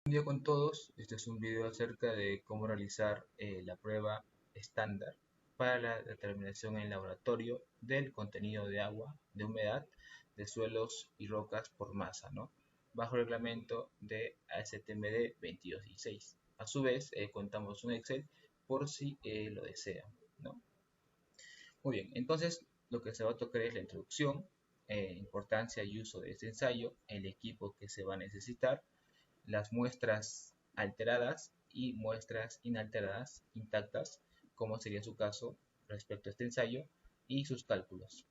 Buen día con todos. Este es un video acerca de cómo realizar la prueba estándar para la determinación en laboratorio del contenido de agua, de humedad, de suelos y rocas por masa, ¿no? Bajo el reglamento de ASTM 2216. A su vez, contamos un Excel por si lo desean, ¿no? Muy bien, entonces lo que se va a tocar es la introducción, importancia y uso de este ensayo, el equipo que se va a necesitar, las muestras alteradas y muestras inalteradas, intactas, como sería su caso respecto a este ensayo, y sus cálculos.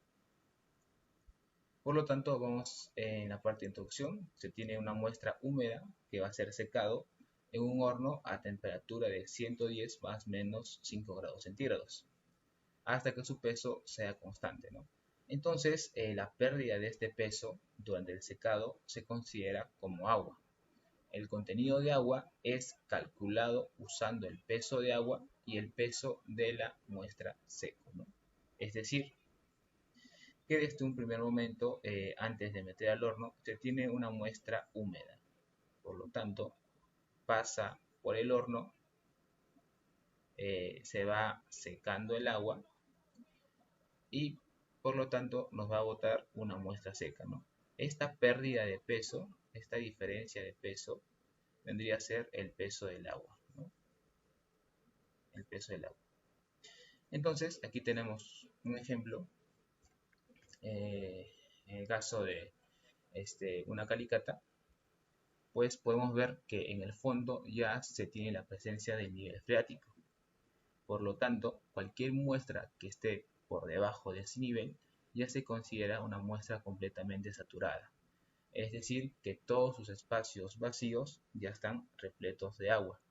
Por lo tanto, vamos en la parte de introducción. Se tiene una muestra húmeda que va a ser secado en un horno a temperatura de 110 más menos 5 grados centígrados, hasta que su peso sea constante, ¿no? Entonces, la pérdida de este peso durante el secado se considera como agua. El contenido de agua es calculado usando el peso de agua y el peso de la muestra seco, ¿no? Es decir, que desde un primer momento, antes de meter al horno, se tiene una muestra húmeda. Por lo tanto, pasa por el horno, se va secando el agua y por lo tanto nos va a botar una muestra seca, ¿no? Esta pérdida de peso, esta diferencia de peso, vendría a ser el peso del agua, ¿no? El peso del agua. Entonces, aquí tenemos un ejemplo, en el caso de una calicata, pues podemos ver que en el fondo ya se tiene la presencia del nivel freático. Por lo tanto, cualquier muestra que esté por debajo de ese nivel ya se considera una muestra completamente saturada. Es decir, que todos sus espacios vacíos ya están repletos de agua.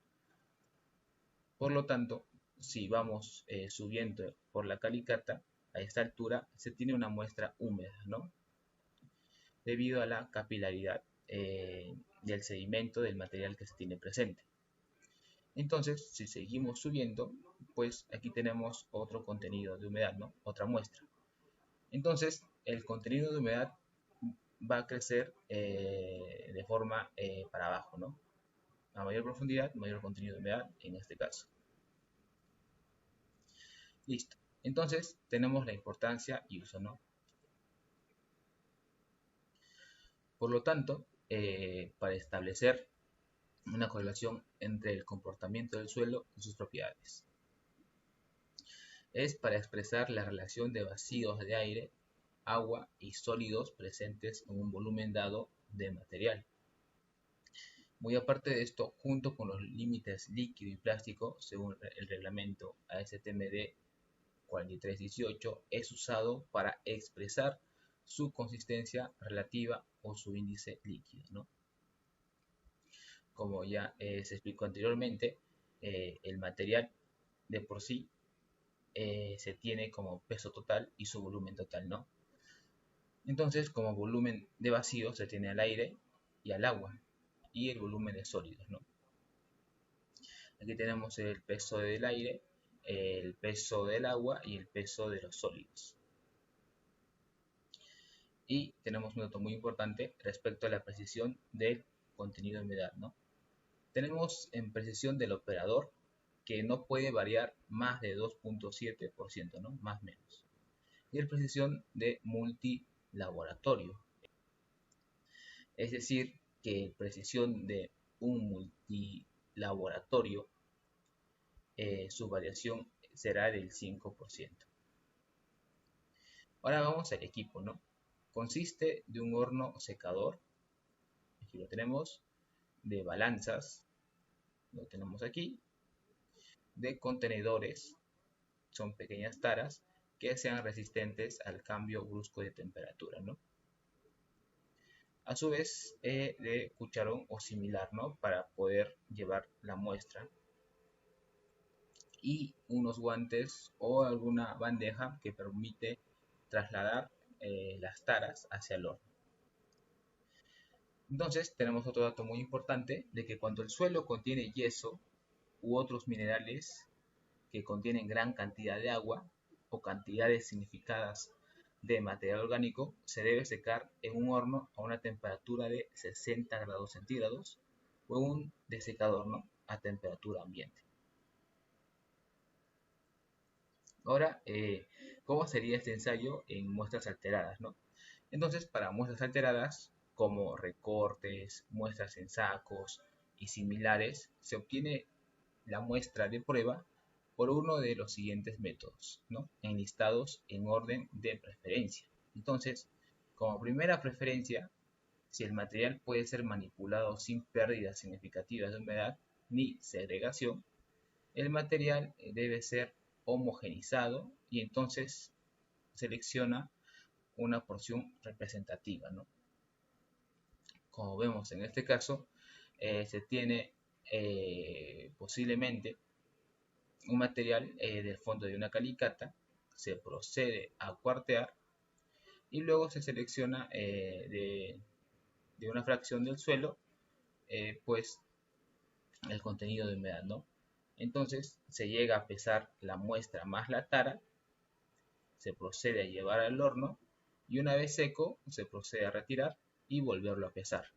Por lo tanto, si vamos subiendo por la calicata, a esta altura se tiene una muestra húmeda, ¿no? Debido a la capilaridad del sedimento del material que se tiene presente. Entonces, si seguimos subiendo, pues aquí tenemos otro contenido de humedad, ¿no? Otra muestra. Entonces, el contenido de humedad va a crecer de forma para abajo, ¿no? A mayor profundidad, mayor contenido de humedad en este caso. Listo. Entonces, tenemos la importancia y uso, ¿no? Por lo tanto, para establecer una correlación entre el comportamiento del suelo y sus propiedades, es para expresar la relación de vacíos de aire, agua y sólidos presentes en un volumen dado de material. Muy aparte de esto, junto con los límites líquido y plástico, según el reglamento ASTM 4318, es usado para expresar su consistencia relativa o su índice líquido, ¿no? Como ya se explicó anteriormente, el material de por sí se tiene como peso total y su volumen total, ¿no? Entonces, como volumen de vacío se tiene al aire y al agua, y el volumen de sólidos, ¿no? Aquí tenemos el peso del aire, el peso del agua y el peso de los sólidos. Y tenemos un dato muy importante respecto a la precisión del contenido de humedad, ¿no? Tenemos en precisión del operador que no puede variar más de 2.7%, ¿no? Más o menos. Y el precisión de multilaboratorio. Es decir, que precisión de un multilaboratorio, su variación será del 5%. Ahora vamos al equipo, ¿no? Consiste de un horno secador, aquí lo tenemos, de balanzas, lo tenemos aquí, de contenedores, son pequeñas taras que sean resistentes al cambio brusco de temperatura, ¿no? A su vez, de cucharón o similar, ¿no? Para poder llevar la muestra. Y unos guantes o alguna bandeja que permite trasladar las taras hacia el horno. Entonces tenemos otro dato muy importante de que cuando el suelo contiene yeso u otros minerales que contienen gran cantidad de agua o cantidades significadas de material orgánico, se debe secar en un horno a una temperatura de 60 grados centígrados o en un desecador, ¿no?, a temperatura ambiente. Ahora, ¿cómo sería este ensayo en muestras alteradas, ¿no? Entonces, para muestras alteradas, como recortes, muestras en sacos y similares, se obtiene la muestra de prueba por uno de los siguientes métodos, ¿no?, enlistados en orden de preferencia. Entonces, como primera preferencia, si el material puede ser manipulado sin pérdidas significativas de humedad ni segregación, el material debe ser homogenizado y entonces selecciona una porción representativa, ¿no? Como vemos en este caso, se tiene posiblemente un material del fondo de una calicata, se procede a cuartear y luego se selecciona de una fracción del suelo, pues el contenido de humedad, ¿no? Entonces se llega a pesar la muestra más la tara, se procede a llevar al horno y una vez seco se procede a retirar y volverlo a pesar.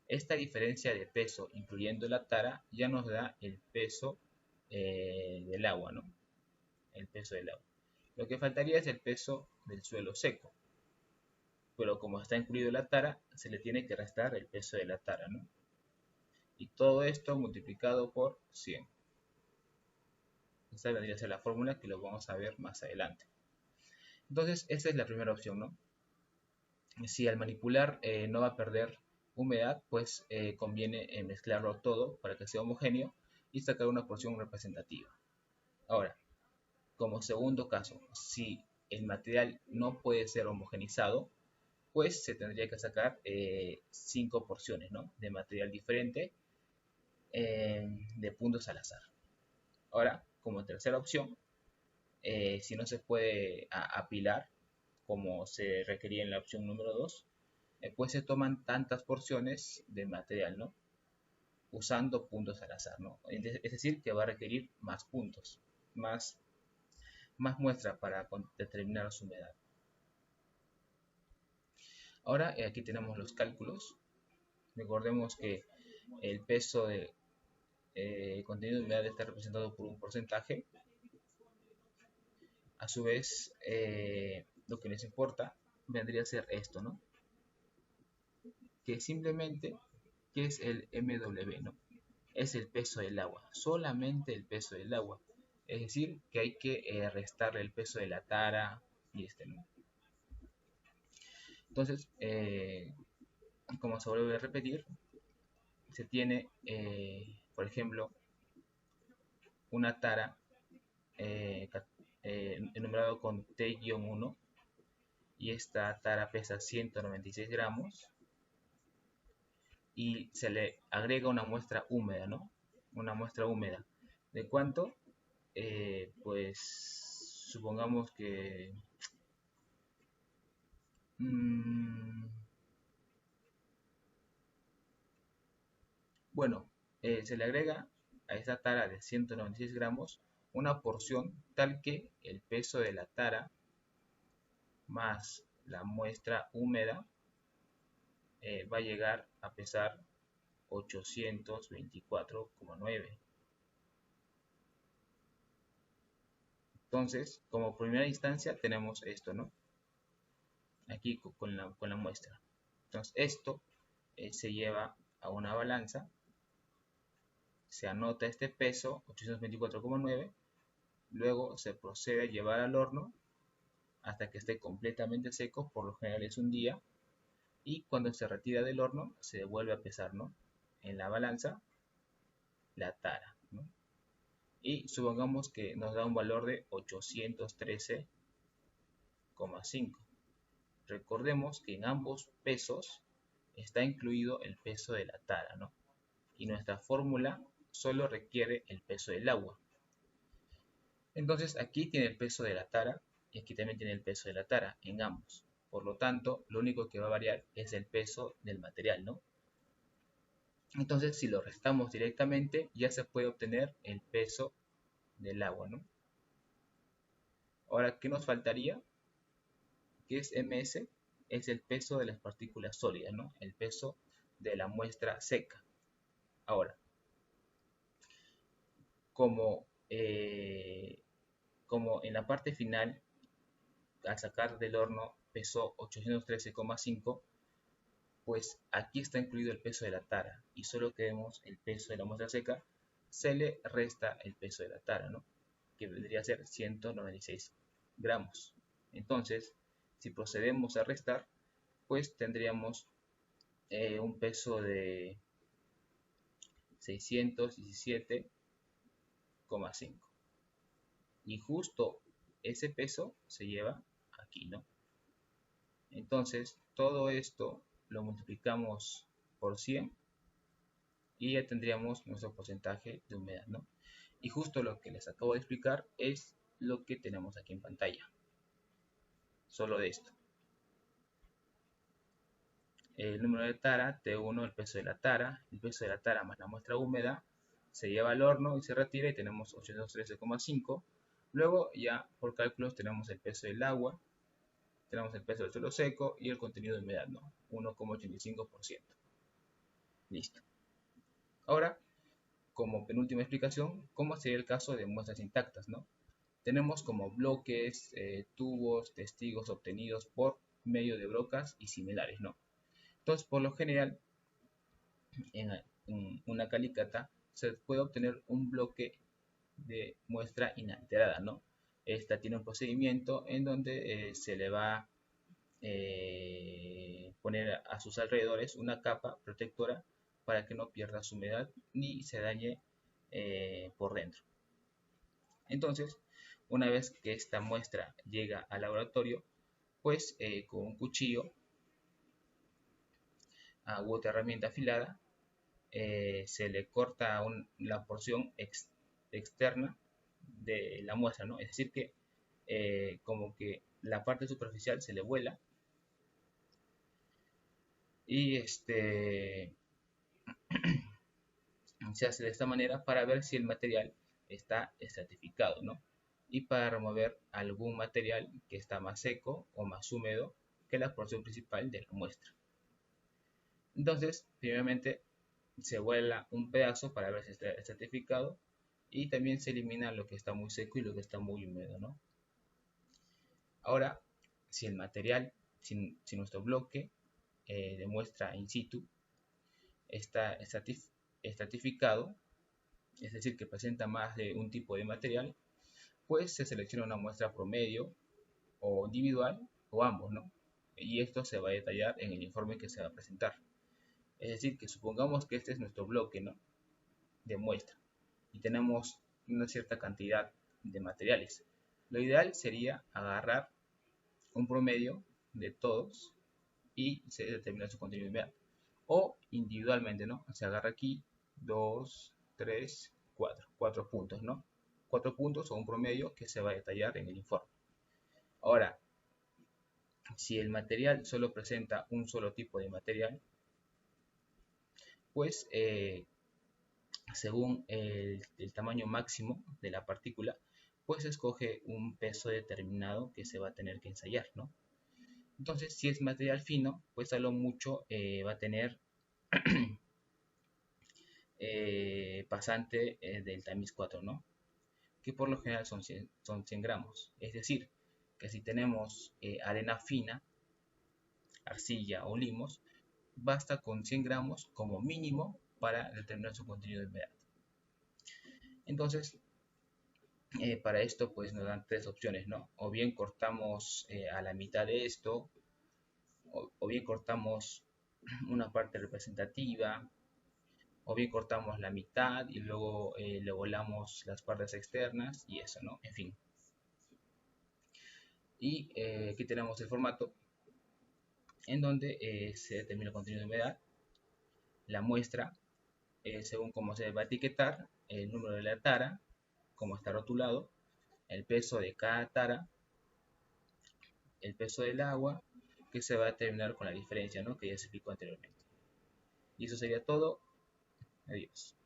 Esta diferencia de peso, incluyendo la tara, ya nos da el peso del agua, ¿no? El peso del agua. Lo que faltaría es el peso del suelo seco, pero como está incluido la tara, se le tiene que restar el peso de la tara, ¿no? Y todo esto multiplicado por 100. Esta vendría a ser la fórmula que lo vamos a ver más adelante. Entonces, esta es la primera opción, ¿no? Si al manipular no va a perder humedad, pues conviene mezclarlo todo para que sea homogéneo y sacar una porción representativa. Ahora, como segundo caso, si el material no puede ser homogenizado, pues se tendría que sacar 5 porciones, ¿no?, de material diferente de puntos al azar. Ahora, como tercera opción, si no se puede apilar como se requería en la opción número 2, pues se toman tantas porciones de material, ¿no?, usando puntos al azar, ¿no? Es decir, que va a requerir más puntos, más muestra para determinar su humedad. Ahora aquí tenemos los cálculos. Recordemos que el peso de contenido de humedad está representado por un porcentaje. A su vez, lo que les importa vendría a ser esto, ¿no?, que simplemente, ¿qué es el MW, no? Es el peso del agua, solamente el peso del agua. Es decir, que hay que restarle el peso de la tara y ¿no? Entonces, como se vuelve a repetir, se tiene, por ejemplo, una tara enumerado con T-1 y esta tara pesa 196 gramos y se le agrega una muestra húmeda, ¿no? Una muestra húmeda. ¿De cuánto? Pues supongamos que bueno, se le agrega a esta tara de 196 gramos una porción tal que el peso de la tara más la muestra húmeda va a llegar a pesar 824,9. Entonces, como primera instancia tenemos esto, ¿no? Aquí con la muestra. Entonces, esto se lleva a una balanza, se anota este peso, 824,9, luego se procede a llevar al horno hasta que esté completamente seco, por lo general es un día, y cuando se retira del horno se vuelve a pesar, ¿no?, en la balanza la tara, ¿no? Y supongamos que nos da un valor de 813,5. Recordemos que en ambos pesos está incluido el peso de la tara, ¿no? Y nuestra fórmula solo requiere el peso del agua. Entonces aquí tiene el peso de la tara y aquí también tiene el peso de la tara en ambos. Por lo tanto, lo único que va a variar es el peso del material, ¿no? Entonces, si lo restamos directamente, ya se puede obtener el peso del agua, ¿no? Ahora, ¿qué nos faltaría? ¿Qué es MS? Es el peso de las partículas sólidas, ¿no? El peso de la muestra seca. Ahora, como, como en la parte final, al sacar del horno pesó 813,5, pues aquí está incluido el peso de la tara y solo queremos el peso de la muestra seca, se le resta el peso de la tara, ¿no? Que vendría a ser 196 gramos. Entonces, si procedemos a restar, pues tendríamos un peso de 617,5. Y justo ese peso se lleva aquí, ¿no? Entonces, todo esto lo multiplicamos por 100 y ya tendríamos nuestro porcentaje de humedad, ¿no? Y justo lo que les acabo de explicar es lo que tenemos aquí en pantalla. Solo de esto. El número de tara, T1, el peso de la tara más la muestra húmeda, se lleva al horno y se retira y tenemos 813,5. Luego ya por cálculos tenemos el peso del agua, tenemos el peso del suelo seco y el contenido de humedad, ¿no? 1,85%. Listo. Ahora, como penúltima explicación, ¿cómo sería el caso de muestras intactas, ¿no? Tenemos como bloques, tubos, testigos obtenidos por medio de brocas y similares, ¿no? Entonces, por lo general, en una calicata se puede obtener un bloque de muestra inalterada, ¿no? Esta tiene un procedimiento en donde se le va a poner a sus alrededores una capa protectora para que no pierda su humedad ni se dañe por dentro. Entonces, una vez que esta muestra llega al laboratorio, pues con un cuchillo u otra herramienta afilada se le corta la porción externa de la muestra, ¿no? Es decir que como que la parte superficial se le vuela y se hace de esta manera para ver si el material está estratificado, ¿no? Y para remover algún material que está más seco o más húmedo que la porción principal de la muestra. Entonces, primeramente se vuela un pedazo para ver si está estratificado y también se elimina lo que está muy seco y lo que está muy húmedo, ¿no? Ahora, si el material, si nuestro bloque de muestra in situ está estratificado, es decir, que presenta más de un tipo de material, pues se selecciona una muestra promedio o individual o ambos, ¿no? Y esto se va a detallar en el informe que se va a presentar. Es decir, que supongamos que este es nuestro bloque, ¿no?, de muestra y tenemos una cierta cantidad de materiales. Lo ideal sería agarrar un promedio de todos y se determina su contenido de humedad. O individualmente, ¿no? Se agarra aquí 2, 3, 4 puntos, ¿no? 4 puntos o un promedio que se va a detallar en el informe. Ahora, si el material solo presenta un solo tipo de material, pues según el tamaño máximo de la partícula, pues escoge un peso determinado que se va a tener que ensayar, ¿no? Entonces, si es material fino, pues a lo mucho va a tener pasante del tamiz 4, ¿no? Que por lo general son 100 gramos. Es decir, que si tenemos arena fina, arcilla o limos, basta con 100 gramos como mínimo para determinar su contenido de humedad. Entonces, para esto pues nos dan tres opciones, ¿no? O bien cortamos a la mitad de esto, o bien cortamos una parte representativa, o bien cortamos la mitad y luego le volamos las partes externas y eso, ¿no? En fin. Y aquí tenemos el formato en donde se determina el contenido de humedad, la muestra, según cómo se va a etiquetar, el número de la tara, cómo está rotulado, el peso de cada tara, el peso del agua, que se va a determinar con la diferencia, ¿no?, que ya se explicó anteriormente. Y eso sería todo. Adiós.